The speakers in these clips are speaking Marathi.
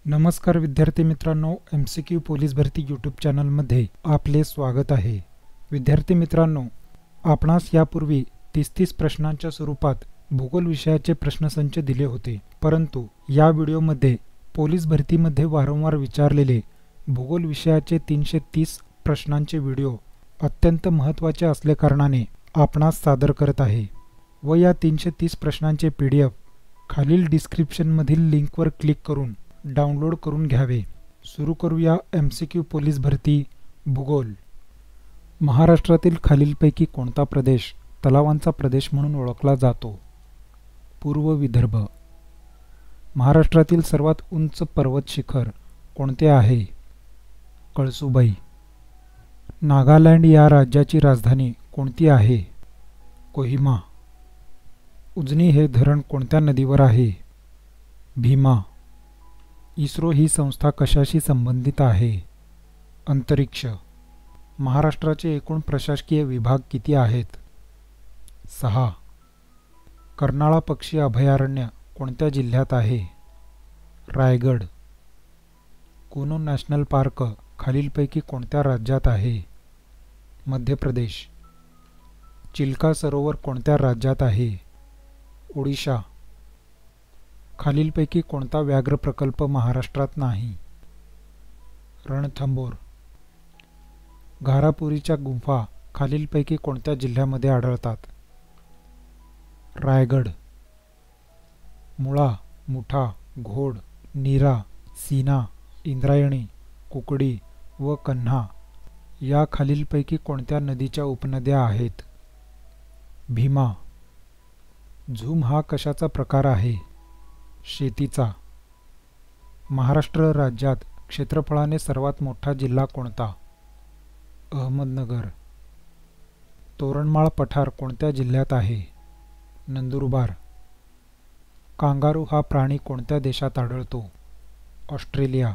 नमस्कार विद्यार्थी मित्रांनो, MCQ पोलीस भरती यूट्यूब चॅनलमध्ये आपले स्वागत आहे। विद्यार्थी मित्रांनो, आपणास यापूर्वी 30 प्रश्नांच्या स्वरूपात भूगोल विषयाचे प्रश्नसंच दिले होते, परंतु या व्हिडिओमध्ये पोलीस भरतीमध्ये वारंवार विचारलेले भूगोल विषयाचे 330 प्रश्नांचे व्हिडिओ अत्यंत महत्त्वाचे असल्याकारणाने आपणास सादर करत आहे व या 330 प्रश्नांचे PDF खालील डिस्क्रिप्शनमधील लिंकवर क्लिक करून डाउनलोड करून घ्यावे। सुरू करूया MCQ पोलीस भरती भूगोल। महाराष्ट्रातील खालीलपैकी कोणता प्रदेश तलावांचा प्रदेश म्हणून ओळखला जातो? पूर्व विदर्भ। महाराष्ट्रातील सर्वात उंच पर्वत शिखर कोणते आहे? कळसुबाई। नागालँड या राज्याची राजधानी कोणती आहे? कोहिमा। उजनी हे धरण कोणत्या नदीवर आहे? भीमा। इस्रो ही संस्था कशाशी संबंधित आहे? अंतरिक्ष। महाराष्ट्राचे एकूण प्रशासकीय विभाग किती आहेत? 6। कर्नाळा पक्षी अभयारण्य कोणत्या जिल्ह्यात आहे? रायगड। कुनो नॅशनल पार्क खालीलपैकी कोणत्या राज्यात आहे? मध्य प्रदेश। चिल्का सरोवर कोणत्या राज्यात आहे? ओडिशा। खालीलपैकी कोणता व्याघ्र प्रकल्प महाराष्ट्रात नाही? रणथंबोर। घारापुरीच्या गुंफा खालीलपैकी कोणत्या जिल्ह्यामध्ये आढळतात? रायगड। मुळा, मुठा, घोड, नीरा, सीना, इंद्रायणी, कुकडी व कन्हा या खालीलपैकी कोणत्या नदीच्या उपनद्या आहेत? भीमा। झूम हा कशाचा प्रकार आहे? शेतीचा। महाराष्ट्र राज्यात क्षेत्रफळाने सर्वात मोठा जिल्हा कोणता? अहमदनगर। तोरणमाळ पठार कोणत्या जिल्ह्यात आहे? नंदुरबार। कांगारू हा प्राणी कोणत्या देशात आढळतो? ऑस्ट्रेलिया।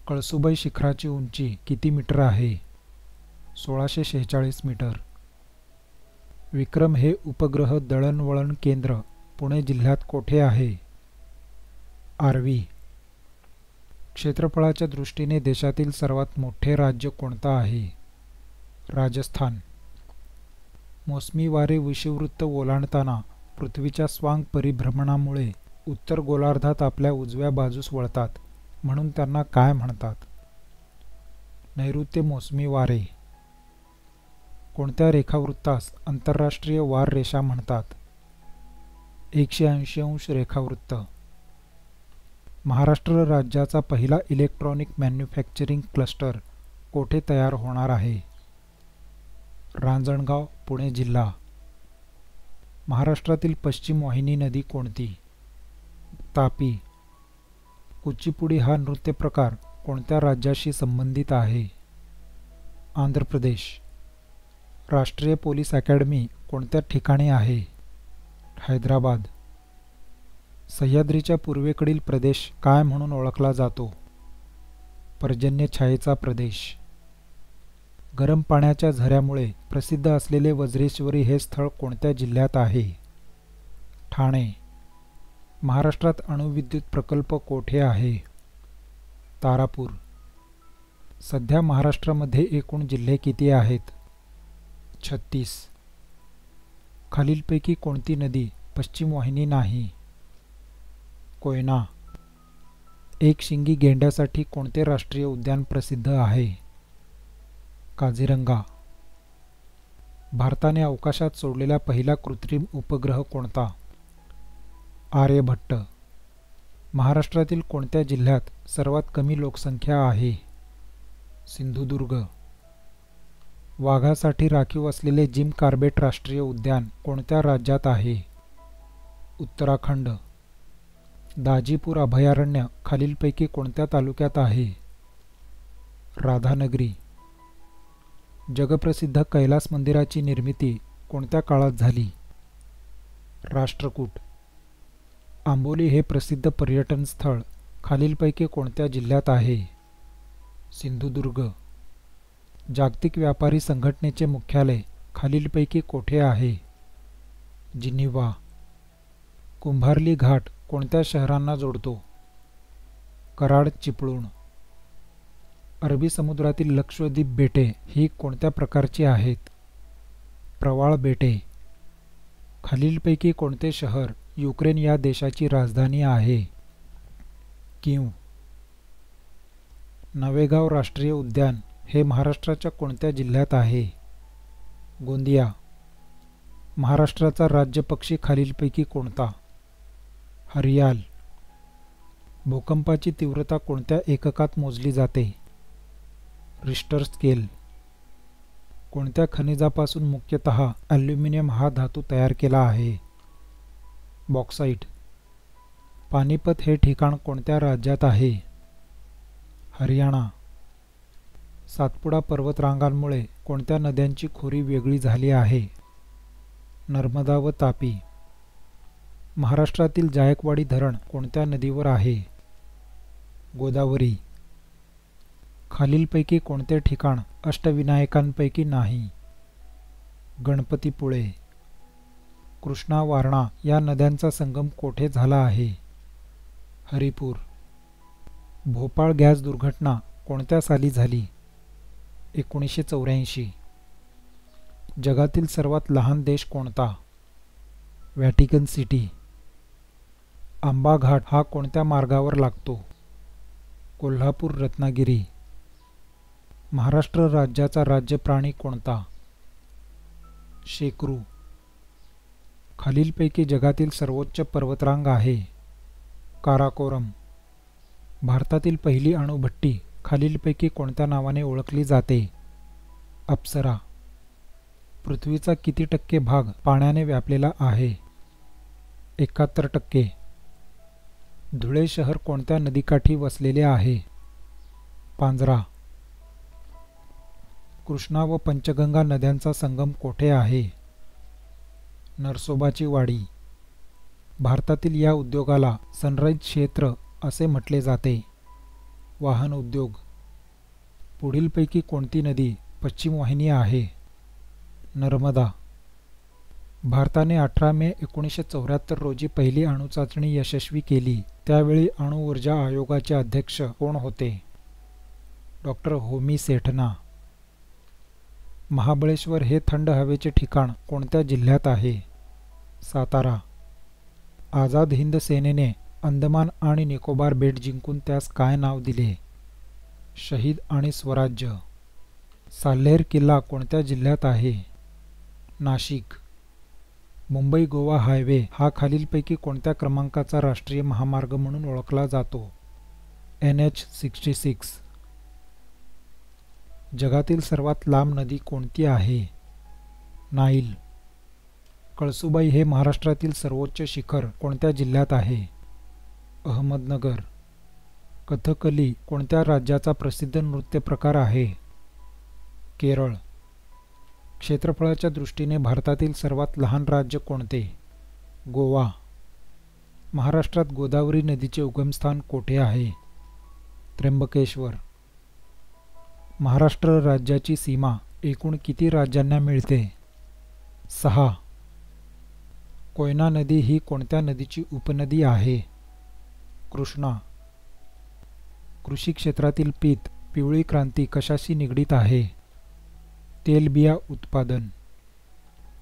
कळसुबाई शिखराची उंची किती मीटर आहे? 1646 मीटर। विक्रम हे उपग्रह दळणवळण केंद्र पुणे जिल्ह्यात कोठे आहे? आर्वी। क्षेत्रफळाच्या दृष्टीने देशातील सर्वात मोठे राज्य कोणता आहे? राजस्थान। मोसमी वारे विषुववृत्त ओलांडताना पृथ्वीच्या स्वांग परिभ्रमणामुळे उत्तर गोलार्धात आपल्या उजव्या बाजूस वळतात, म्हणून त्यांना काय म्हणतात? नैऋत्य मोसमी वारे। कोणत्या रेखावृत्तास आंतरराष्ट्रीय वार रेषा म्हणतात? 180 अंश रेखावृत्त। महाराष्ट्र राज्याचा पहिला इलेक्ट्रॉनिक मॅन्युफॅक्चरिंग क्लस्टर कोठे तयार होणार आहे? रांजणगाव, पुणे जिल्हा। महाराष्ट्रातील पश्चिम वाहिनी नदी कोणती? तापी। कुचिपुडी हा नृत्य प्रकार कोणत्या राज्याशी संबंधित आहे? आंध्र प्रदेश। राष्ट्रीय पोलीस अकॅडमी कोणत्या ठिकाणी आहे? हैदराबाद। सह्याद्रीच्या पूर्वेकडील प्रदेश काय म्हणून ओळखला जातो? पर्जन्य छायेचा प्रदेश। गरम पाण्याच्या झऱ्यामुळे प्रसिद्ध असलेले वज्रेश्वरी हे स्थळ कोणत्या जिल्ह्यात आहे? ठाणे। महाराष्ट्रात अणुविद्युत प्रकल्प कोठे आहे? तारापूर। सध्या महाराष्ट्रामध्ये एकूण जिल्हे किती आहेत? 36। खालीलपैकी कोणती नदी पश्चिम वाहिनी नाही? कोयना। एकशिंगी गेंड्यासाठी कोणते राष्ट्रीय उद्यान प्रसिद्ध आहे? काझीरंगा। भारताने अवकाशात सोडलेला पहिला कृत्रिम उपग्रह कोणता? आर्यभट्ट। महाराष्ट्रातील कोणत्या जिल्ह्यात सर्वात कमी लोकसंख्या आहे? सिंधुदुर्ग। वाघासाठी राखीव असलेले जिम कॉर्बेट राष्ट्रीय उद्यान कोणत्या राज्यात आहे? उत्तराखंड। दाजीपूर अभयारण्य खालीलपैकी कोणत्या तालुक्यात आहे? राधानगरी। जगप्रसिद्ध कैलास मंदिराची निर्मिती कोणत्या काळात झाली? राष्ट्रकूट। आंबोली हे प्रसिद्ध पर्यटन स्थळ खालीलपैकी कोणत्या जिल्ह्यात आहे? सिंधुदुर्ग। जागतिक व्यापारी संघटनेचे मुख्यालय खालीलपैकी कोठे आहे? जिनिव्हा। कुंभार्ली घाट कोणत्या शहरांना जोडतो? कराड चिपळूण. अरबी समुद्रातील लक्षद्वीप बेटे ही कोणत्या प्रकारची आहेत? प्रवाळ बेटे. खालीलपैकी कोणते शहर युक्रेन या देशाची राजधानी आहे? कीव. नवेगाव राष्ट्रीय उद्यान हे महाराष्ट्राच्या कोणत्या जिल्ह्यात आहे? गोंदिया. महाराष्ट्राचा राज्य पक्षी खालीलपैकी कोणता? हरियाल. भूकंपाची तीव्रता कोणत्या एककात मोजली जाते? Richter scale. कोणत्या खनिजापासून मुख्यतः ॲल्युमिनियम हा धातू तयार केला आहे? बॉक्साइट. पानिपत हे ठिकाण कोणत्या राज्यात आहे? हरियाणा. सातपुडा पर्वतरांगांमुळे कोणत्या नद्यांची खोरी वेगळी झाली आहे? नर्मदा व तापी. महाराष्ट्रातील जायकवाडी धरण कोणत्या नदीवर आहे? गोदावरी. खालीलपैकी कोणते ठिकाण अष्टविनायकांपैकी नाही? गणपतीपुळे. कृष्णा वारणा या नद्यांचा संगम कोठे झाला आहे? हरिपूर. भोपाळ गॅस दुर्घटना कोणत्या साली झाली? 1984. जगातील सर्वात लहान देश कोणता? Vatican city. आंबा घाट हा कोणत्या मार्गावर लागतो? कोल्हापूर रत्नागिरी. महाराष्ट्र राज्याचा राज्य प्राणी कोणता? शेकरू. खालीलपैकी जगातील सर्वोच्च पर्वतरांग आहे? काराकोरम. भारतातील पहिली अणुभट्टी खालीलपैकी कोणत्या नावाने ओळखली जाते? अप्सरा. पृथ्वीचा किती टक्के भाग पाण्याने व्यापलेला आहे? 71%. धुळे शहर कोणत्या नदीकाठी वसलेले आहे? पांझरा. कृष्णा व पंचगंगा नद्यांचा संगम कोठे आहे? नरसोबाची वाडी. भारतातील या उद्योगाला सनराइज क्षेत्र असे म्हटले जाते? वाहन उद्योग. पुढीलपैकी कोणती नदी पश्चिम वाहिनी आहे? नर्मदा. भारताने 18 मे 1974 रोजी पहिली अणुचाचणी यशस्वी केली. त्यावेळी अणुऊर्जा आयोगाचे अध्यक्ष कोण होते? डॉक्टर होमी सेठना. महाबळेश्वर हे थंड हवेचे ठिकाण कोणत्या जिल्ह्यात आहे? सातारा. आझाद हिंद सेनेने अंदमान आणि निकोबार बेट जिंकून त्यास काय नाव दिले? शहीद आणि स्वराज्य. साल्हेर किल्ला कोणत्या जिल्ह्यात आहे? नाशिक. मुंबई गोवा हायवे हा खालीलपैकी कोणत्या क्रमांकाचा राष्ट्रीय महामार्ग म्हणून ओळखला जातो? NH-66. जगातील सर्वात लांब नदी कोणती आहे? नाईल. कळसुबाई हे महाराष्ट्रातील सर्वोच्च शिखर कोणत्या जिल्ह्यात आहे? अहमदनगर. कथकली कोणत्या राज्याचा प्रसिद्ध नृत्य प्रकार आहे? केरळ. क्षेत्रफळाच्या दृष्टीने भारतातील सर्वात लहान राज्य कोणते? गोवा. महाराष्ट्रात गोदावरी नदीचे उगमस्थान कोठे आहे? त्र्यंबकेश्वर. महाराष्ट्र राज्याची सीमा एकूण किती राज्यांना मिळते? 6. कोयना नदी ही कोणत्या नदीची उपनदी आहे? कृष्णा. कृषी क्षेत्रातील पीत पिवळी क्रांती कशाशी निगडीत आहे? तेलबिया उत्पादन.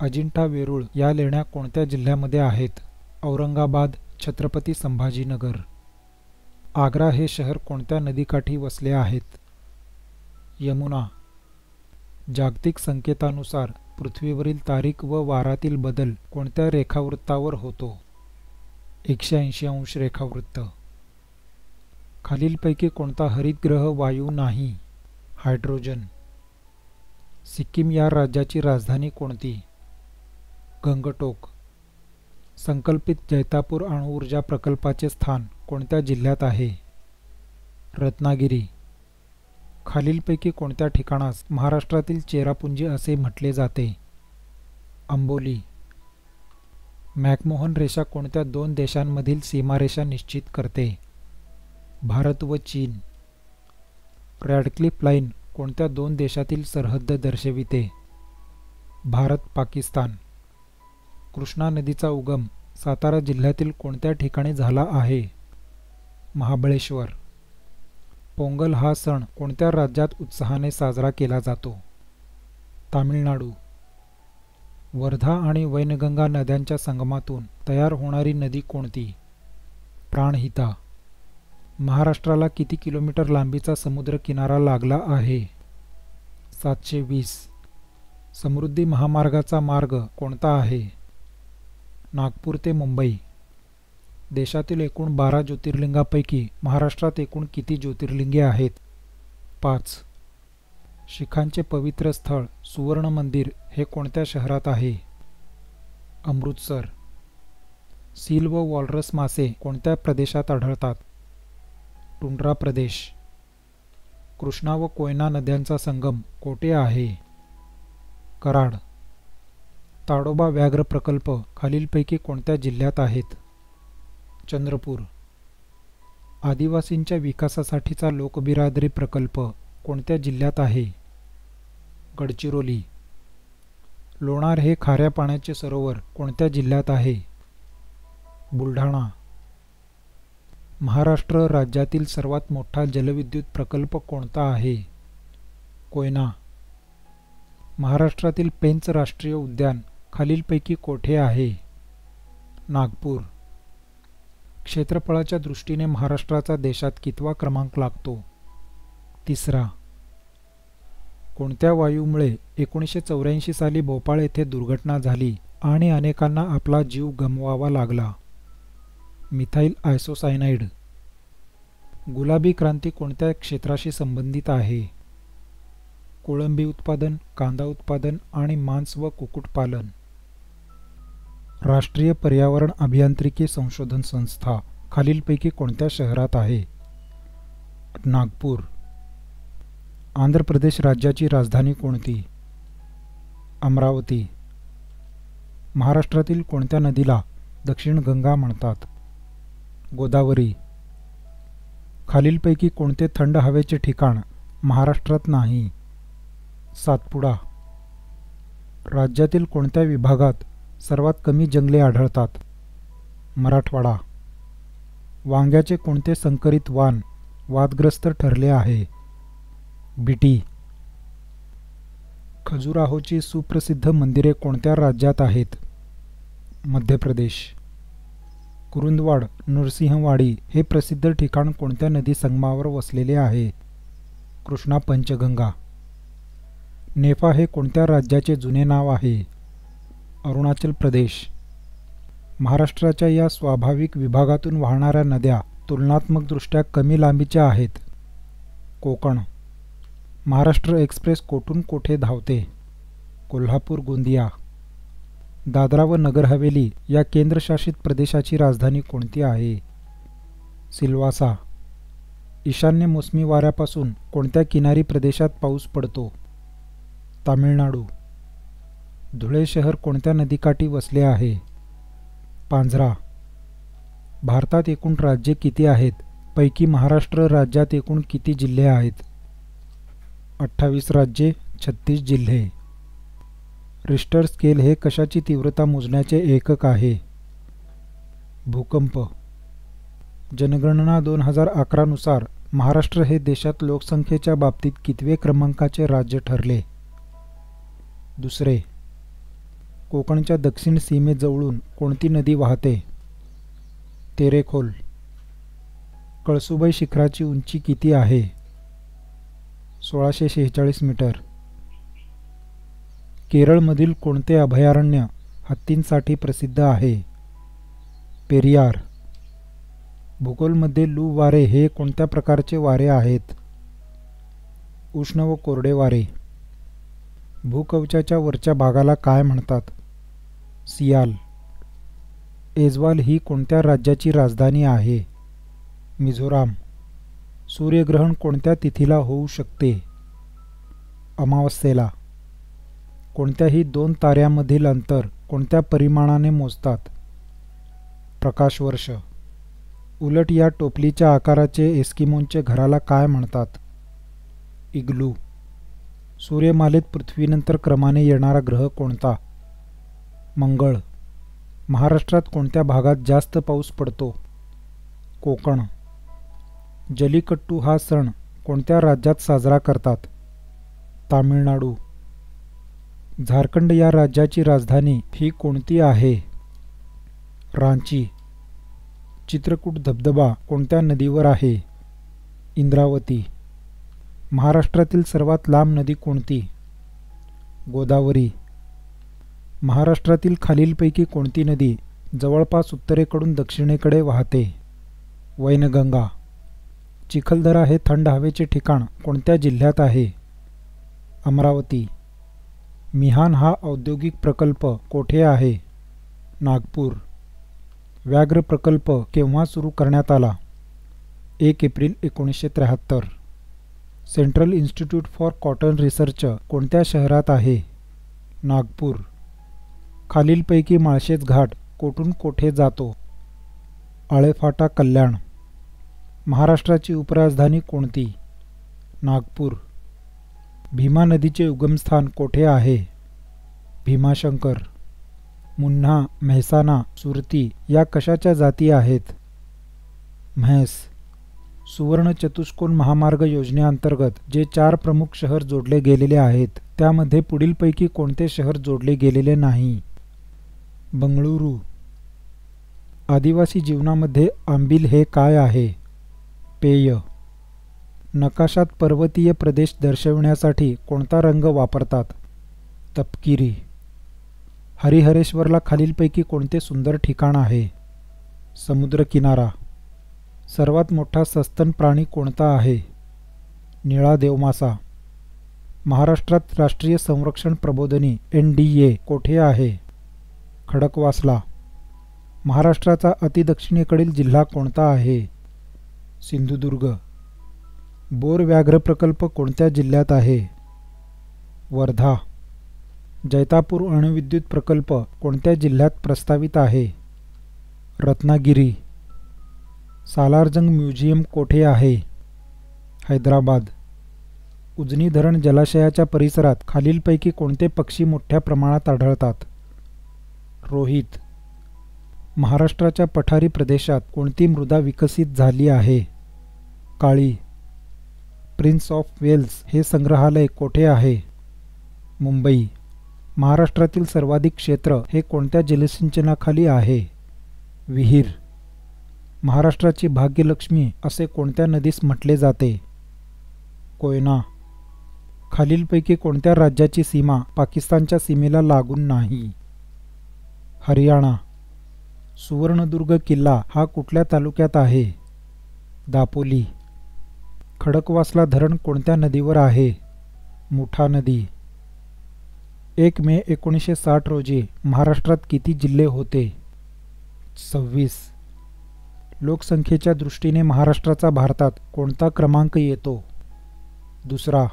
अजिंठा वेरूळ या लेण्या कोणत्या जिल्ह्यामध्ये आहेत? औरंगाबाद, छत्रपती संभाजीनगर. आग्रा हे शहर कोणत्या नदीकाठी वसले आहेत? यमुना. जागतिक संकेतानुसार पृथ्वीवरील तारीख व वारातील बदल कोणत्या रेखावृत्तावर होतो? 180 अंश रेखावृत्त. खालीलपैकी कोणता हरितग्रह वायू नाही? हायड्रोजन. सिक्कीम या राज्याची राजधानी कोणती? गंगटोक. संकल्पित जैतापूर अणुऊर्जा प्रकल्पाचे स्थान कोणत्या जिल्ह्यात आहे? रत्नागिरी. खालीलपैकी कोणत्या ठिकाणास महाराष्ट्रातील चेरापुंजी असे म्हटले जाते? अंबोली. मॅकमोहन रेषा कोणत्या दोन देशांमधील सीमारेषा निश्चित करते? भारत व चीन. रॅडक्लिफ लाईन कोणत्या दोन देशातील सरहद्द दर्शविते? भारत पाकिस्तान. कृष्णा नदीचा उगम सातारा जिल्ह्यातील कोणत्या ठिकाणी झाला आहे? महाबळेश्वर. पोंगल हा सण कोणत्या राज्यात उत्साहाने साजरा केला जातो? तामिळनाडू. वर्धा आणि वैनगंगा नद्यांच्या संगमातून तयार होणारी नदी कोणती? प्राणहिता. महाराष्ट्राला किती किलोमीटर लांबीचा समुद्र किनारा लागला आहे? 720. समृद्धी महामार्गाचा मार्ग कोणता आहे? नागपूर ते मुंबई. देशातील एकूण 12 ज्योतिर्लिंगापैकी महाराष्ट्रात एकूण किती ज्योतिर्लिंगे आहेत? 5. शीखांचे पवित्र स्थळ सुवर्ण मंदिर हे कोणत्या शहरात आहे? अमृतसर. सील व वॉलरस मासे कोणत्या प्रदेशात आढळतात? टुंड्रा प्रदेश. कृष्णा व कोयना नद्यांचा संगम कोठे आहे? कराड. ताडोबा व्याघ्र प्रकल्प खालीलपैकी कोणत्या जिल्ह्यात आहेत? चंद्रपूर. आदिवासींच्या विकासासाठीचा लोकबिरादरी प्रकल्प कोणत्या जिल्ह्यात आहे? गडचिरोली. लोणार हे खाऱ्या पाण्याचे सरोवर कोणत्या जिल्ह्यात आहे? बुलढाणा. महाराष्ट्र राज्यातील सर्वात मोठा जलविद्युत प्रकल्प कोणता आहे? कोयना. महाराष्ट्रातील पेंच राष्ट्रीय उद्यान खालीलपैकी कोठे आहे? नागपूर. क्षेत्रफळाच्या दृष्टीने महाराष्ट्राचा देशात कितवा क्रमांक लागतो? 3रा. कोणत्या वायूमुळे 1984 साली भोपाळ येथे दुर्घटना झाली आणि अनेकांना आपला जीव गमवावा लागला? मिथाइल आयसोसायनाइड. गुलाबी क्रांती कोणत्या क्षेत्राशी संबंधित आहे? कोळंबी उत्पादन, कांदा उत्पादन आणि मांस व कुक्कुटपालन. राष्ट्रीय पर्यावरण अभियांत्रिकी संशोधन संस्था खालीलपैकी कोणत्या शहरात आहे? नागपूर. आंध्र प्रदेश राज्याची राजधानी कोणती? अमरावती. महाराष्ट्रातील कोणत्या नदीला दक्षिण गंगा म्हणतात? गोदावरी. खालीलपैकी कोणते थंड हवेचे ठिकाण महाराष्ट्रात नाही? सातपुडा. राज्यातील कोणत्या विभागात सर्वात कमी जंगले आढळतात? मराठवाडा. वांग्याचे कोणते संकरित वाण वादग्रस्त ठरले आहे? बीटी. खजुराहोची सुप्रसिद्ध मंदिरे कोणत्या राज्यात आहेत? मध्य प्रदेश. कुरुंदवाड नृसिंहवाडी हे प्रसिद्ध ठिकाण कोणत्या नदी संगमावर वसलेले आहे? कृष्णा पंचगंगा. नेफा हे कोणत्या राज्याचे जुने नाव आहे? अरुणाचल प्रदेश. महाराष्ट्राच्या या स्वाभाविक विभागातून वाहणाऱ्या नद्या तुलनात्मकदृष्ट्या कमी लांबीच्या आहेत? कोकण. महाराष्ट्र एक्सप्रेस कोठून कोठे धावते? कोल्हापूर गोंदिया. दादरा व नगर हवेली या केंद्रशासित प्रदेशाची राजधानी कोणती आहे? सिल्वासा. ईशान्य मोसमी वाऱ्यापासून कोणत्या किनारी प्रदेशात पाऊस पडतो? तामिळनाडू. धुळे शहर कोणत्या नदीकाठी वसले आहे? पांझरा. भारतात एकूण राज्ये किती आहेत? पैकी महाराष्ट्र राज्यात एकूण किती जिल्हे आहेत? 28 राज्ये, 36 जिल्हे. रिश्टर स्केल हे कशाची तीव्रता मोजण्याचे एकक आहे? भूकंप. जनगणना 2011 नुसार महाराष्ट्र हे देशात लोकसंख्येच्या बाबतीत कितवे क्रमांकाचे राज्य ठरले? 2. कोकणच्या दक्षिण सीमेजवळून कोणती नदी वाहते? तेरेखोल. कळसुबाई शिखराची उंची किती आहे? 1646 मीटर. केरळमधील कोणते अभयारण्य हत्तींसाठी प्रसिद्ध आहे? पेरियार. भूगोलमध्ये लू वारे हे कोणत्या प्रकारचे वारे आहेत? उष्ण व कोरडे वारे. भूकवचाच्या वरच्या भागाला काय म्हणतात? सियाल. ऐझवाल ही कोणत्या राज्याची राजधानी आहे? मिझोराम. सूर्यग्रहण कोणत्या तिथीला होऊ शकते? अमावस्येला. कोणत्याही 2 ताऱ्यांमधील अंतर कोणत्या परिमाणाने मोजतात? प्रकाशवर्ष. उलट या टोपलीच्या आकाराचे एस्किमोंच्या घराला काय म्हणतात? इग्लू. सूर्यमालेत पृथ्वीनंतर क्रमाने येणारा ग्रह कोणता? मंगळ. महाराष्ट्रात कोणत्या भागात जास्त पाऊस पडतो? कोकण. जलीकट्टू हा सण कोणत्या राज्यात साजरा करतात? तामिळनाडू. झारखंड या राज्याची राजधानी ही कोणती आहे? रांची. चित्रकूट धबधबा कोणत्या नदीवर आहे? इंद्रावती. महाराष्ट्रातील सर्वात लांब नदी कोणती? गोदावरी. महाराष्ट्रातील खालीलपैकी कोणती नदी जवळपास उत्तरेकडून दक्षिणेकडे वाहते? वैनगंगा. चिखलदरा हे थंड हवेचे ठिकाण कोणत्या जिल्ह्यात आहे? अमरावती. मिहान हा औद्योगिक प्रकल्प कोठे आहे? नागपूर. व्याघ्र प्रकल्प केव्हा सुरू करण्यात आला? 1 April 1973. Central institute for cotton research कोणत्या शहरात आहे? नागपूर. खालीलपैकी माळशेज घाट कोठून कोठे जातो? आळेफाटा कल्याण. महाराष्ट्राची उपराजधानी कोणती? नागपूर. भीमा नदीचे उगमस्थान कोठे आहे? भीमाशंकर. मुन्हा, मेहसाणा, सुरती या कशाच्या जाती आहेत? म्हैस. सुवर्ण चतुष्कोन महामार्ग योजनेअंतर्गत जे 4 प्रमुख शहर जोडले गेलेले आहेत त्यामध्ये पुढीलपैकी कोणते शहर जोडले गेलेले नाही? बंगळुरू. आदिवासी जीवनामध्ये आंबील हे काय आहे? पेय. नकाशात पर्वतीय प्रदेश दर्शविण्यासाठी कोणता रंग वापरतात? तपकिरी. हरिहरेश्वरला खालीलपैकी कोणते सुंदर ठिकाण आहे? समुद्रकिनारा. सर्वात मोठा सस्तन प्राणी कोणता आहे? निळा देवमासा. महाराष्ट्रात राष्ट्रीय संरक्षण प्रबोधिनी NDA कोठे आहे? खडकवासला. महाराष्ट्राचा अतिदक्षिणेकडील जिल्हा कोणता आहे? सिंधुदुर्ग. बोर व्याघ्र प्रकल्प कोणत्या जिल्ह्यात आहे? वर्धा. जैतापूर अणुविद्युत प्रकल्प कोणत्या जिल्ह्यात प्रस्तावित आहे? रत्नागिरी. सालारजंग म्युझियम कोठे आहे? हैदराबाद. उजनी धरण जलाशयाच्या परिसरात खालीलपैकी कोणते पक्षी मोठ्या प्रमाणात आढळतात? रोहित. महाराष्ट्राच्या पठारी प्रदेशात कोणती मृदा विकसित झाली आहे? काळी. प्रिन्स ऑफ वेल्स हे संग्रहालय कोठे आहे? मुंबई. महाराष्ट्रातील सर्वाधिक क्षेत्र हे कोणत्या जलसिंचनाखाली आहे? विहीर. महाराष्ट्राची भाग्यलक्ष्मी असे कोणत्या नदीस म्हटले जाते? कोयना. खालीलपैकी कोणत्या राज्याची सीमा पाकिस्तानच्या सीमेला लागून नाही? हरियाणा. सुवर्णदुर्ग किल्ला हा कुठल्या तालुक्यात आहे? दापोली. खडकवासला धरण कोणत्या नदीवर आहे? मुठा नदी. 1 मे 1960 रोजी महाराष्ट्रात किती जिल्हे होते? 26. लोकसंख्येच्या दृष्टीने महाराष्ट्राचा भारतात कोणता क्रमांक येतो? 2.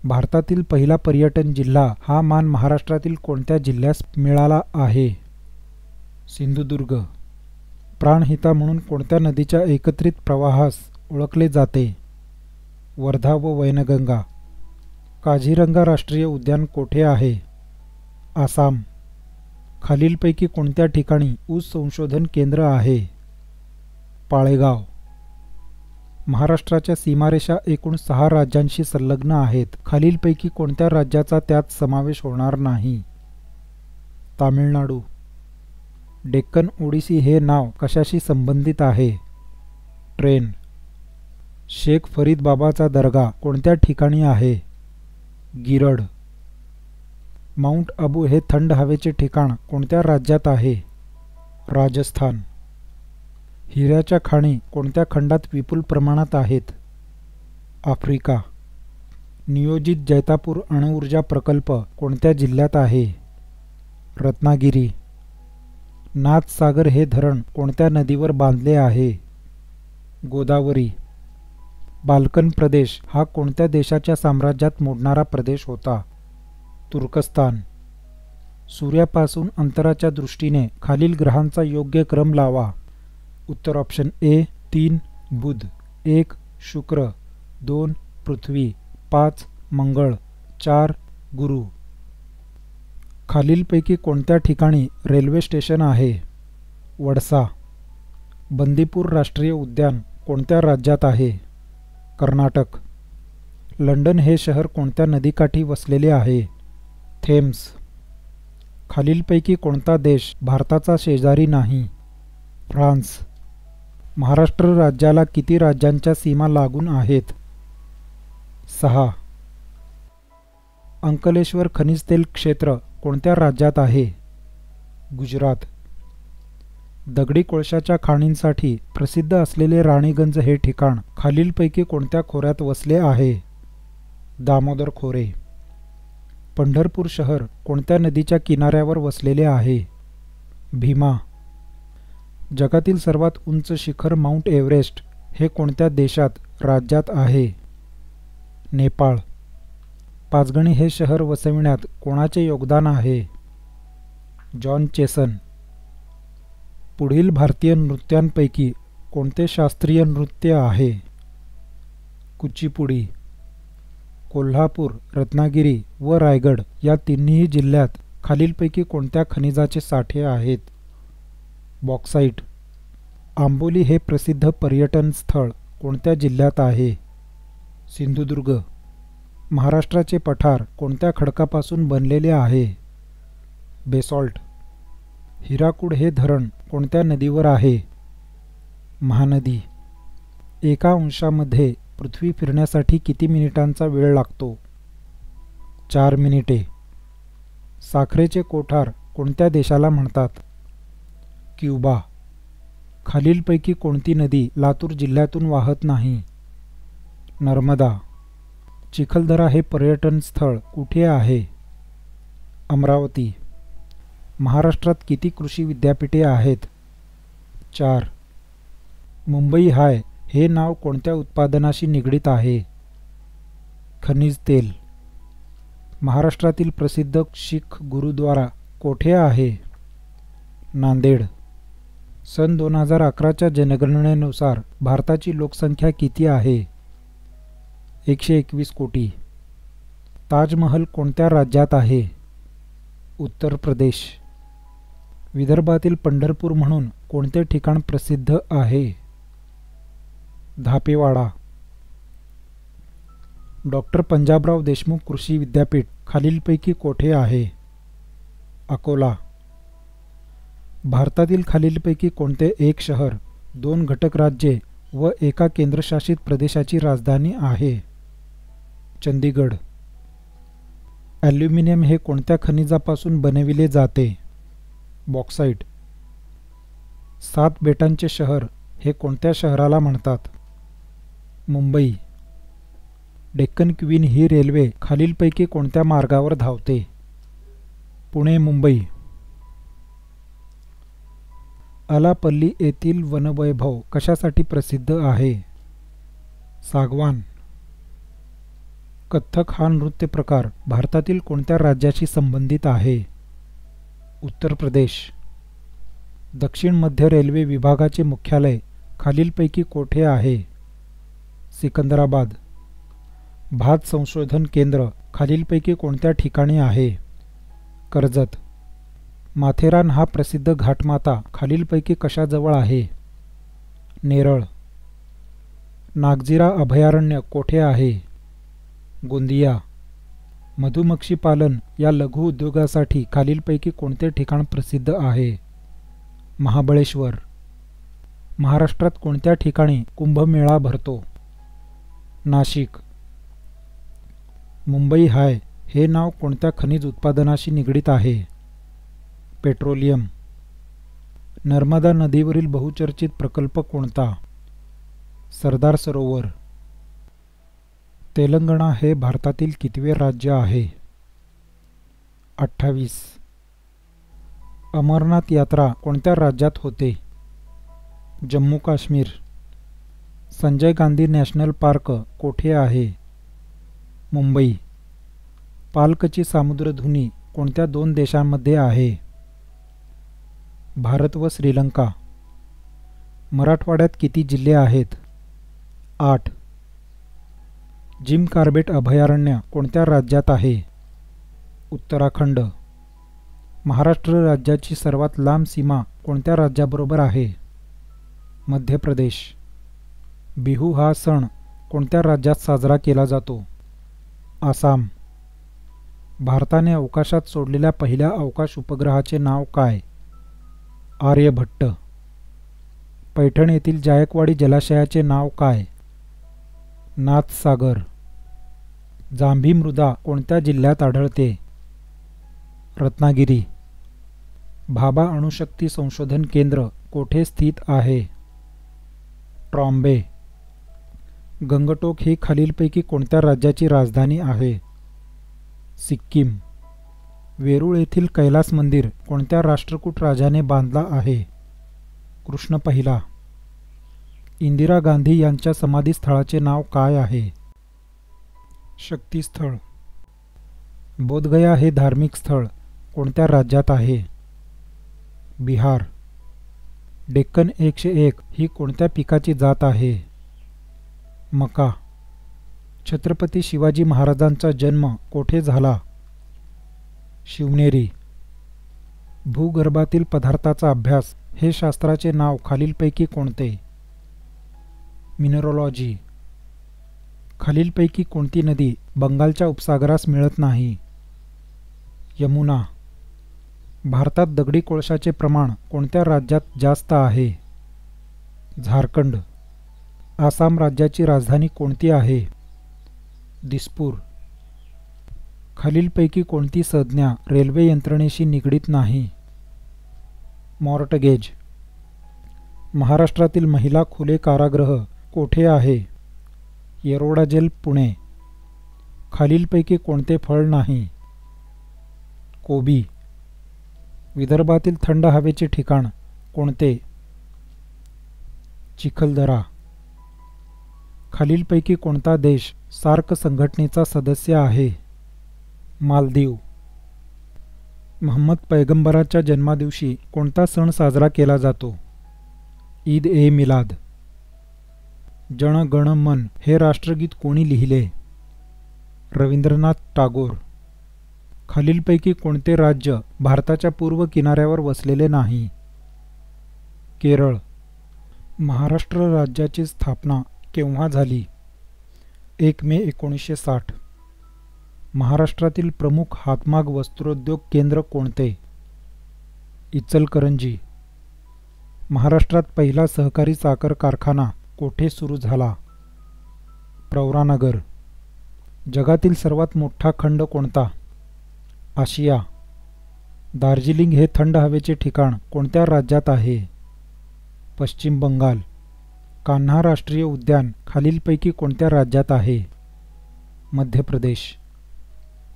भारतातील पहिला पर्यटन जिल्हा हा मान महाराष्ट्रातील कोणत्या जिल्ह्यास मिळाला आहे? सिंधुदुर्ग. प्राणहिता म्हणून कोणत्या नदीच्या एकत्रित प्रवाहास ओळखले जाते? वर्धा व वैनगंगा. काझीरंगा राष्ट्रीय उद्यान कोठे आहे? आसाम. खालीलपैकी कोणत्या ठिकाणी ऊस संशोधन केंद्र आहे? पाळेगाव. महाराष्ट्राच्या सीमारेषा एकूण 6 राज्यांशी संलग्न आहेत. खालीलपैकी कोणत्या राज्याचा त्यात समावेश होणार नाही? तामिळनाडू. डेक्कन ओडिसी हे नाव कशाशी संबंधित आहे? ट्रेन. शेख फरीद बाबाचा दर्गा कोणत्या ठिकाणी आहे? गिरड. माउंट अबू हे थंड हवेचे ठिकाण कोणत्या राज्यात आहे? राजस्थान. हिऱ्याच्या खाणी कोणत्या खंडात विपुल प्रमाणात आहेत? आफ्रिका. नियोजित जैतापूर अणुऊर्जा प्रकल्प कोणत्या जिल्ह्यात आहे? रत्नागिरी. नाथसागर हे धरण कोणत्या नदीवर बांधले आहे? गोदावरी. बाल्कन प्रदेश हा कोणत्या देशाच्या साम्राज्यात मोडणारा प्रदेश होता? तुर्कस्तान. सूर्यापासून अंतराच्या दृष्टीने खालील ग्रहांचा योग्य क्रम लावा. उत्तर ऑप्शन ए 3 बुध, 1 शुक्र, 2 पृथ्वी, 5 मंगळ, 4 गुरु. खालीलपैकी कोणत्या ठिकाणी रेल्वे स्टेशन आहे? वडसा. बंदीपूर राष्ट्रीय उद्यान कोणत्या राज्यात आहे? कर्नाटक. लंडन हे शहर कोणत्या नदीकाठी वसलेले आहे? थेम्स. खालीलपैकी कोणता देश भारताचा शेजारी नाही? फ्रान्स. महाराष्ट्र राज्याला किती राज्यांच्या सीमा लागून आहेत? 6. अंकलेश्वर खनिज तेल क्षेत्र कोणत्या राज्यात आहे? गुजरात. दगडी कोळशाच्या खाणींसाठी प्रसिद्ध असलेले राणीगंज हे ठिकाण खालीलपैकी कोणत्या खोऱ्यात वसले आहे? दामोदर खोरे. पंढरपूर शहर कोणत्या नदीच्या किनाऱ्यावर वसलेले आहे? भीमा. जगातील सर्वात उंच शिखर माउंट एव्हरेस्ट हे कोणत्या देशात राज्यात आहे? नेपाळ. पाचगणी हे शहर वसविण्यात कोणाचे योगदान आहे? जॉन चेसन. पुढील भारतीय नृत्यांपैकी कोणते शास्त्रीय नृत्य आहे? कुचिपुडी. कोल्हापूर, रत्नागिरी व रायगड या तिन्ही जिल्ह्यात खालीलपैकी कोणत्या खनिजाचे साठे आहेत? बॉक्साईट. आंबोली हे प्रसिद्ध पर्यटन स्थळ कोणत्या जिल्ह्यात आहे? सिंधुदुर्ग. महाराष्ट्राचे पठार कोणत्या खडकापासून बनलेले आहे? बेसॉल्ट. हिराकूड हे धरण कोणत्या नदीवर आहे? महानदी. एका अंशामध्ये पृथ्वी फिरण्यासाठी किती मिनिटांचा वेळ लागतो? 4 मिनिटे. साखरेचे कोठार कोणत्या देशाला म्हणतात? क्युबा. खालीलपैकी कोणती नदी लातूर जिल्ह्यातून वाहत नाही? नर्मदा. चिखलदरा हे पर्यटन स्थळ कुठे आहे? अमरावती. महाराष्ट्रात किती कृषी विद्यापीठे आहेत? 4. मुंबई हाय हे नाव कोणत्या उत्पादनाशी निगडित आहे? खनिज तेल. महाराष्ट्रातील प्रसिद्ध शीख गुरुद्वारा कोठे आहे? नांदेड. सन 2011च्या जनगणनेनुसार भारताची लोकसंख्या किती आहे? 121 कोटी. ताजमहल कोणत्या राज्यात आहे? उत्तर प्रदेश. विदर्भातील पंढरपूर म्हणून कोणते ठिकाण प्रसिद्ध आहे? धापेवाडा. डॉक्टर पंजाबराव देशमुख कृषी विद्यापीठ खालीलपैकी कोठे आहे? अकोला. भारतातील खालीलपैकी कोणते एक शहर 2 घटक राज्ये व एका केंद्रशासित प्रदेशाची राजधानी आहे? चंदीगड. ॲल्युमिनियम हे कोणत्या खनिजापासून बनविले जाते? बॉक्साईट. 7 बेटांचे शहर हे कोणत्या शहराला म्हणतात? मुंबई. डेक्कन क्वीन ही रेल्वे खालीलपैकी कोणत्या मार्गावर धावते? पुणे मुंबई. आलापल्ली येथील वनवैभव कशासाठी प्रसिद्ध आहे? सागवान. कथ्थक हा नृत्य प्रकार भारतातील कोणत्या राज्याशी संबंधित आहे? उत्तर प्रदेश. दक्षिण मध्य रेल्वे विभागाचे मुख्यालय खालीलपैकी कोठे आहे? सिकंदराबाद. भात संशोधन केंद्र खालीलपैकी कोणत्या ठिकाणी आहे? कर्जत. माथेरान हा प्रसिद्ध घाटमाता खालीलपैकी कशाजवळ आहे? नेरळ. नागझिरा अभयारण्य कोठे आहे? गोंदिया. मधुमक्षी पालन या लघु उद्योगासाठी खालीलपैकी कोणते ठिकाण प्रसिद्ध आहे? महाबळेश्वर. महाराष्ट्रात कोणत्या ठिकाणी कुंभमेळा भरतो? नाशिक. मुंबई हाय हे नाव कोणत्या खनिज उत्पादनाशी निगडित आहे? पेट्रोलियम. नर्मदा नदीवरील बहुचर्चित प्रकल्प कोणता? सरदार सरोवर. तेलंगणा हे भारतातील कितवे राज्य आहे? 28. अमरनाथ यात्रा कोणत्या राज्यात होते? जम्मू काश्मीर. संजय गांधी नॅशनल पार्क कोठे आहे? मुंबई. पालकची सामुद्रधुनी कोणत्या 2 देशांमध्ये आहे? भारत व श्रीलंका. मराठवाड्यात किती जिल्हे आहेत? 8. जिम कार्बेट अभयारण्य कोणत्या राज्यात आहे? उत्तराखंड. महाराष्ट्र राज्याची सर्वात लांब सीमा कोणत्या राज्याबरोबर आहे? मध्य प्रदेश. बिहू हा सण कोणत्या राज्यात साजरा केला जातो? आसाम. भारताने अवकाशात सोडलेल्या पहिल्या अवकाश उपग्रहाचे नाव काय? आर्यभट्ट. पैठण येथील जायकवाडी जलाशयाचे नाव काय? नाथसागर. जांभी मृदा कोणत्या जिल्ह्यात आढळते? रत्नागिरी. भाभा अणुशक्ती संशोधन केंद्र कोठे स्थित आहे? ट्रॉम्बे. गंगटोक ही खालीलपैकी कोणत्या राज्याची राजधानी आहे? सिक्कीम. वेरूळ येथील कैलास मंदिर कोणत्या राष्ट्रकूट राजाने बांधला आहे? कृष्ण पहिला. इंदिरा गांधी यांच्या समाधीस्थळाचे नाव काय आहे? शक्तीस्थळ. बोधगया हे धार्मिक स्थळ कोणत्या राज्यात आहे? बिहार. डेक्कन 101 ही कोणत्या पिकाची जात आहे? मका. छत्रपती शिवाजी महाराजांचा जन्म कोठे झाला? शिवनेरी. भूगर्भातील पदार्थाचा अभ्यास हे शास्त्राचे नाव खालीलपैकी कोणते? मिनरोलॉजी. खालीलपैकी कोणती नदी बंगालच्या उपसागरास मिळत नाही? यमुना. भारतात दगडी कोळशाचे प्रमाण कोणत्या राज्यात जास्त आहे? झारखंड. आसाम राज्याची राजधानी कोणती आहे? दिसपूर. खालीलपैकी कोणती संज्ञा रेल्वे यंत्रणेशी निगडीत नाही? मॉर्टगेज. महाराष्ट्रातील महिला खुले कारागृह कोठे आहे? येरवडा जेल, पुणे. खालीलपैकी कोणते फळ नाही? कोबी. विदर्भातील थंड हवेचे ठिकाण कोणते? चिखलदरा. खालीलपैकी कोणता देश सार्क संघटनेचा सदस्य आहे? मालदीव. महम्मद पैगंबराच्या जन्मादिवशी कोणता सण साजरा केला जातो? ईद ए मिलाद. जन गण मन हे राष्ट्रगीत कोणी लिहिले? रवींद्रनाथ टागोर. खालीलपैकी कोणते राज्य भारताच्या पूर्व किनाऱ्यावर वसलेले नाही? केरळ. महाराष्ट्र राज्याची स्थापना केव्हा झाली? 1 मे 1960. महाराष्ट्रातील प्रमुख हातमाग वस्त्रोद्योग केंद्र कोणते? इचलकरंजी. महाराष्ट्रात पहिला सहकारी साखर कारखाना कोठे सुरू झाला? प्रवरानगर. जगातील सर्वात मोठा खंड कोणता? आशिया. दार्जिलिंग हे थंड हवेचे ठिकाण कोणत्या राज्यात आहे? पश्चिम बंगाल. कान्हा राष्ट्रीय उद्यान खालीलपैकी कोणत्या राज्यात आहे? मध्य प्रदेश.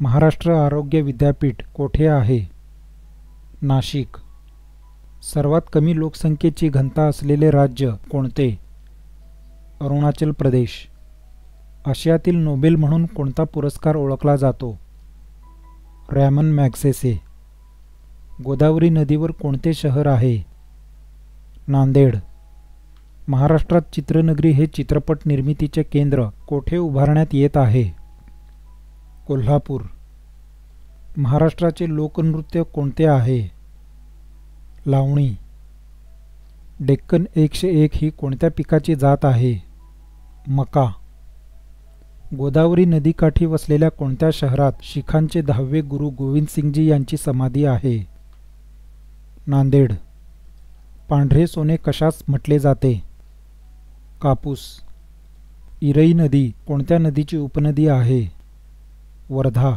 महाराष्ट्र आरोग्य विद्यापीठ कोठे आहे? नाशिक. सर्वात कमी लोकसंख्येची घनता असलेले राज्य कोणते? अरुणाचल प्रदेश. आशियातील नोबेल म्हणून कोणता पुरस्कार ओळखला जातो? Ramon Magsaysay. गोदावरी नदीवर कोणते शहर आहे? नांदेड. महाराष्ट्रात चित्रनगरी हे चित्रपट निर्मितीचे केंद्र कोठे उभारण्यात येत आहे? कोल्हापूर. महाराष्ट्राचे लोकनृत्य कोणते आहे? लावणी. डेक्कन 101 ही कोणत्या पिकाची जात आहे? मका. गोदावरी नदीकाठी वसलेल्या कोणत्या शहरात शिखांचे 10वे गुरु गोविंदसिंगजी यांची समाधी आहे? नांदेड. पांढरे सोने कशास म्हटले जाते? कापूस. इरई नदी कोणत्या नदीची उपनदी आहे? वर्धा.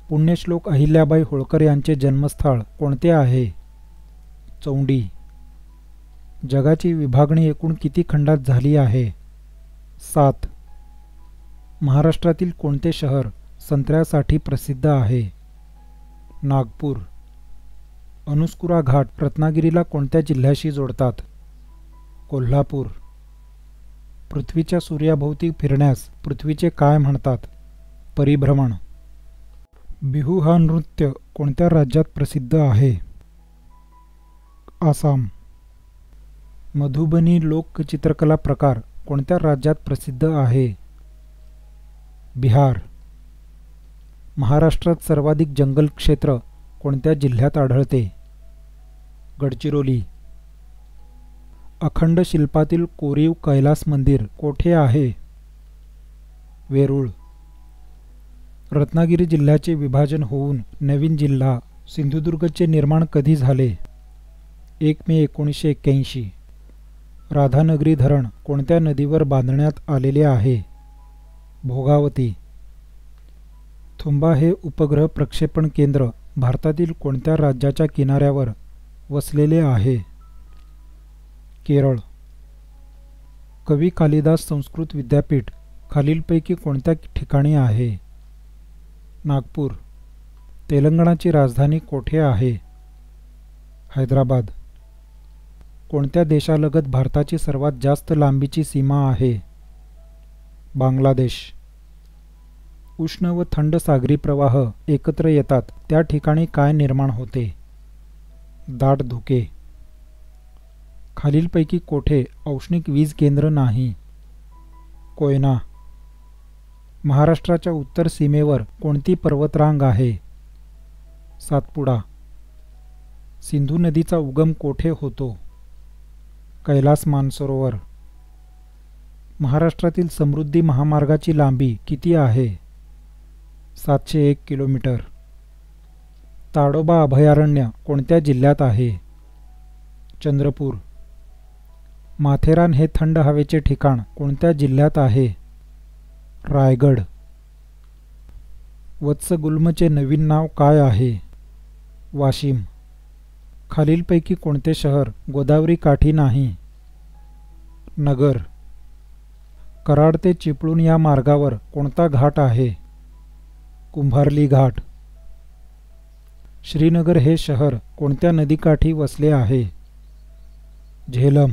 पुण्यश्लोक अहिल्याबाई होळकर यांचे जन्मस्थळ कोणते आहे? चौंडी. जगाची विभागणी एकूण किती खंडात झाली आहे? 7. महाराष्ट्रातील कोणते शहर संत्र्यासाठी प्रसिद्ध आहे? नागपूर. अनुस्कुरा घाट रत्नागिरीला कोणत्या जिल्ह्याशी जोडतात? कोल्हापूर. पृथ्वीच्या सूर्याभोवती फिरण्यास पृथ्वीचे काय म्हणतात? परिभ्रमण. बिहू हा नृत्य कोणत्या राज्यात प्रसिद्ध आहे? आसाम. मधुबनी लोकचित्रकला प्रकार कोणत्या राज्यात प्रसिद्ध आहे? बिहार. महाराष्ट्रात सर्वाधिक जंगल क्षेत्र कोणत्या जिल्ह्यात आढळते? गडचिरोली. अखंड शिल्पातील कोरीव कैलास मंदिर कोठे आहे? वेरूळ. रत्नागिरी जिल्ह्याचे विभाजन होऊन नवीन जिल्हा सिंधुदुर्गचे निर्माण कधी झाले? 1 मे 1981. राधानगरी धरण कोणत्या नदीवर बांधण्यात आलेले आहे? भोगावती. थुंबा हे उपग्रह प्रक्षेपण केंद्र भारतातील कोणत्या राज्याच्या किनाऱ्यावर वसलेले आहे? केरळ. कवी कालिदास संस्कृत विद्यापीठ खालीलपैकी कोणत्या ठिकाणी आहे? नागपूर. तेलंगणाची राजधानी कोठे आहे? हैदराबाद. कोणत्या देशालगत भारताची सर्वात जास्त लांबीची सीमा आहे? बांगलादेश. उष्ण व थंड सागरी प्रवाह एकत्र येतात त्या ठिकाणी काय निर्माण होते? दाट धुके. खालीलपैकी कोठे औष्णिक वीज केंद्र नाही? कोयना. महाराष्ट्राच्या उत्तर सीमेवर कोणती पर्वतरांग आहे? सातपुडा. सिंधू नदीचा उगम कोठे होतो? कैलास मानसरोवर. महाराष्ट्रातील समृद्धी महामार्गाची लांबी किती आहे? 701 किलोमीटर. ताडोबा अभयारण्य कोणत्या जिल्ह्यात आहे? चंद्रपूर. माथेरान हे थंड हवेचे ठिकाण कोणत्या जिल्ह्यात आहे? रायगड. वत्सगुल्मचे नवीन नाव काय आहे? वाशिम. खालीलपैकी कोणते शहर गोदावरी काठी नाही? नगर. कराड ते चिपळूण या मार्गावर कोणता घाट आहे? कुंभार्ली घाट. श्रीनगर हे शहर कोणत्या नदीकाठी वसले आहे? झेलम.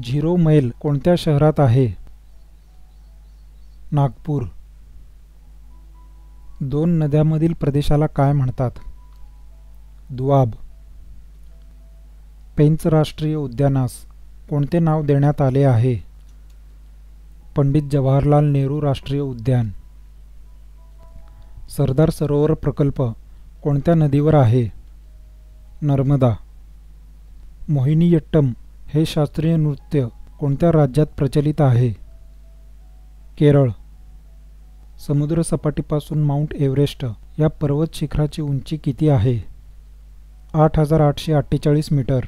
झिरो मैल कोणत्या शहरात आहे? नागपूर. दोन नद्यांमधील प्रदेशाला काय म्हणतात? दुआब. पेंच राष्ट्रीय उद्यानास कोणते नाव देण्यात आले आहे? पंडित जवाहरलाल नेहरू राष्ट्रीय उद्यान. सरदार सरोवर प्रकल्प कोणत्या नदीवर आहे? नर्मदा. मोहिनीयट्टम हे शास्त्रीय नृत्य कोणत्या राज्यात प्रचलित आहे? केरळ. समुद्रसपाटीपासून माउंट एव्हरेस्ट या पर्वत शिखराची उंची किती आहे? 8848 मीटर.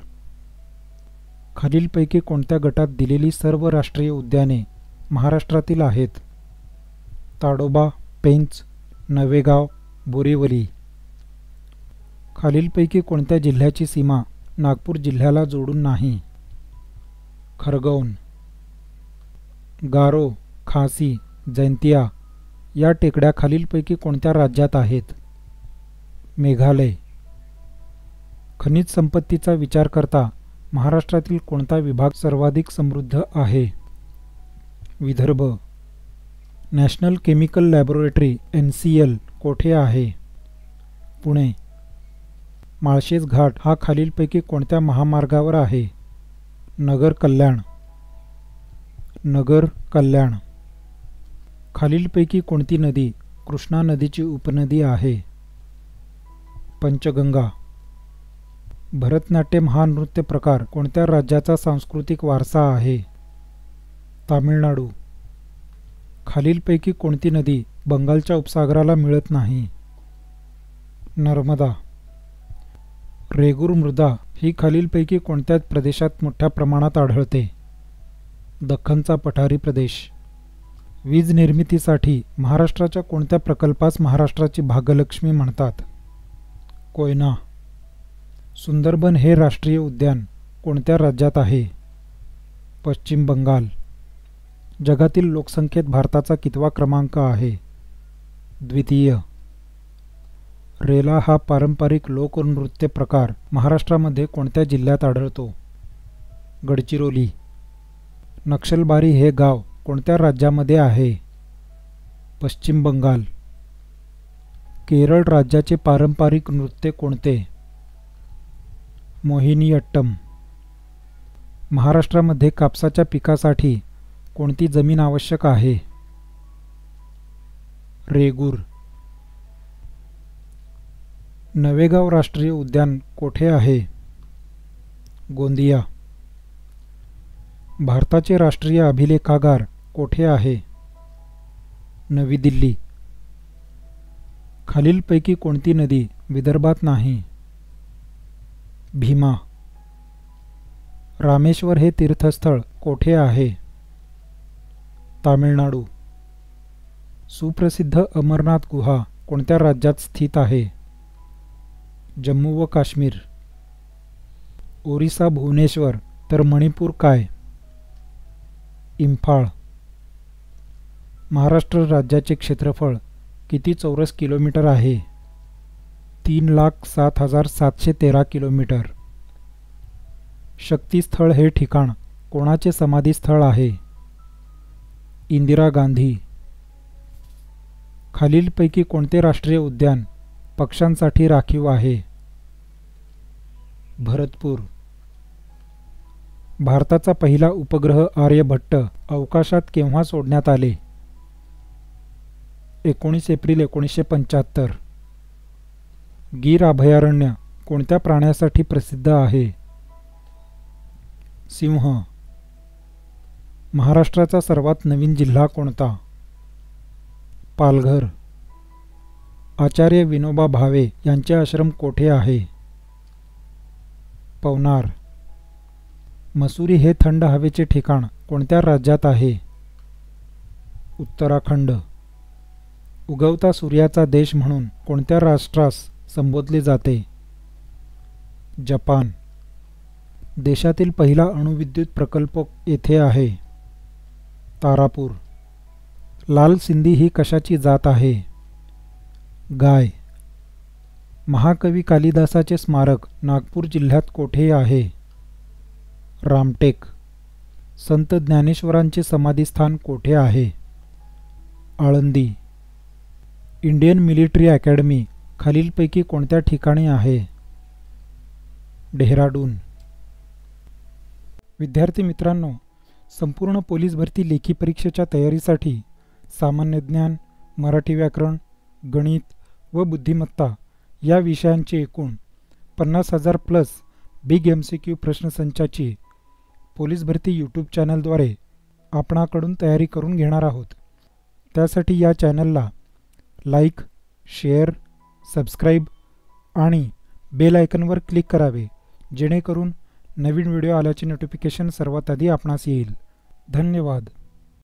खालीलपैकी कोणत्या गटात दिलेली सर्व राष्ट्रीय उद्याने महाराष्ट्रातील आहेत? ताडोबा, पेंच, नवेगाव, बोरीवली. खालीलपैकी कोणत्या जिल्ह्याची सीमा नागपूर जिल्ह्याला जोडून नाही? खरगौन. गारो, खासी, जैंतिया या टेकड्या खालीलपैकी कोणत्या राज्यात आहेत? मेघालय. खनिज संपत्तीचा विचार करता महाराष्ट्रातील कोणता विभाग सर्वाधिक समृद्ध आहे? Vidarbha. National chemical laboratory NCL कोठे आहे? पुणे. माळशेज घाट हा खालीलपैकी कोणत्या महामार्गावर आहे? नगर कल्याण. नगर कल्याण. खालीलपैकी कोणती नदी कृष्णा नदीची उपनदी आहे? पंचगंगा. भरतनाट्यम हा नृत्य प्रकार कोणत्या राज्याचा सांस्कृतिक वारसा आहे? तामिळनाडू. खालीलपैकी कोणती नदी बंगालच्या उपसागराला मिळत नाही? नर्मदा. रेगूर मृदा ही खालीलपैकी कोणत्या प्रदेशात मोठ्या प्रमाणात आढळते? दख्खनचा पठारी प्रदेश. वीज निर्मितीसाठी महाराष्ट्राच्या कोणत्या प्रकल्पास महाराष्ट्राची भाग्यलक्ष्मी म्हणतात? कोयना. सुंदरबन हे राष्ट्रीय उद्यान कोणत्या राज्यात आहे? पश्चिम बंगाल. जगातील लोकसंख्येत भारताचा कितवा क्रमांक आहे? द्वितीय. रेला हा पारंपरिक लोकनृत्य प्रकार महाराष्ट्रामध्ये कोणत्या जिल्ह्यात आढळतो? गडचिरोली. नक्षलबारी हे गाव कोणत्या राज्यामध्ये आहे? पश्चिम बंगाल. केरळ राज्याचे पारंपरिक नृत्य कोणते? मोहिनीअट्टम. महाराष्ट्रामध्ये कापसाच्या पिकासाठी कोणती जमीन आवश्यक आहे? रेगूर. नवेगाव राष्ट्रीय उद्यान कोठे आहे? गोंदिया. भारताचे राष्ट्रीय अभिलेखागार कोठे आहे? नवी दिल्ली. खालीलपैकी कोणती नदी विदर्भात नाही? भीमा. रामेश्वर हे तीर्थस्थळ कोठे आहे? तामिळनाडू. सुप्रसिद्ध अमरनाथ गुहा कोणत्या राज्यात स्थित आहे? जम्मू व काश्मीर. ओरिसा भुवनेश्वर तर मणिपूर काय? इम्फाळ. महाराष्ट्र राज्याचे क्षेत्रफळ किती चौरस किलोमीटर आहे? 3,07,713 किलोमीटर. शक्तीस्थळ हे ठिकाण कोणाचे समाधीस्थळ आहे? इंदिरा गांधी. खालीलपैकी कोणते राष्ट्रीय उद्यान पक्ष्यांसाठी राखीव आहे? भरतपूर. भारताचा पहिला उपग्रह आर्यभट्ट अवकाशात केव्हा सोडण्यात आले? 19 एप्रिल 1975. गीर अभयारण्य कोणत्या प्राण्यासाठी प्रसिद्ध आहे? सिंह. महाराष्ट्राचा सर्वात नवीन जिल्हा कोणता? पालघर. आचार्य विनोबा भावे यांचे आश्रम कोठे आहे? पवनार. मसुरी हे थंड हवेचे ठिकाण कोणत्या राज्यात आहे? उत्तराखंड. उगवता सूर्याचा देश म्हणून कोणत्या राष्ट्रास संबोधले जाते? जपान. देशातील पहिला अणुविद्युत प्रकल्प येथे आहे? तारापूर. लाल सिंधी ही कशाची जात आहे? गाय. महाकवी कालिदासाचे स्मारक नागपूर जिल्ह्यात कोठे आहे? रामटेक. संत ज्ञानेश्वरांचे समाधीस्थान कोठे आहे? आळंदी. इंडियन मिलिटरी अकॅडमी खालीलपैकी कोणत्या ठिकाणी आहे? डेहराडून. विद्यार्थी मित्रांनो, संपूर्ण पोलीस भरती लेखी परीक्षेच्या तयारीसाठी सामान्य ज्ञान, मराठी व्याकरण, गणित व बुद्धिमत्ता या विषयांची एकूण 50,000 प्लस बिग MCQ प्रश्नसंचाची पोलीस भरती यूट्यूब चॅनलद्वारे आपणाकडून तयारी करून घेणार आहोत. त्यासाठी या चॅनलला लाईक, शेअर, सबस्क्राईब आणि बेल आयकॉनवर क्लिक करावे, जेणेकरून नवीन व्हिडिओ आल्याचे नोटिफिकेशन सर्वात आधी आपणास येईल. धन्यवाद.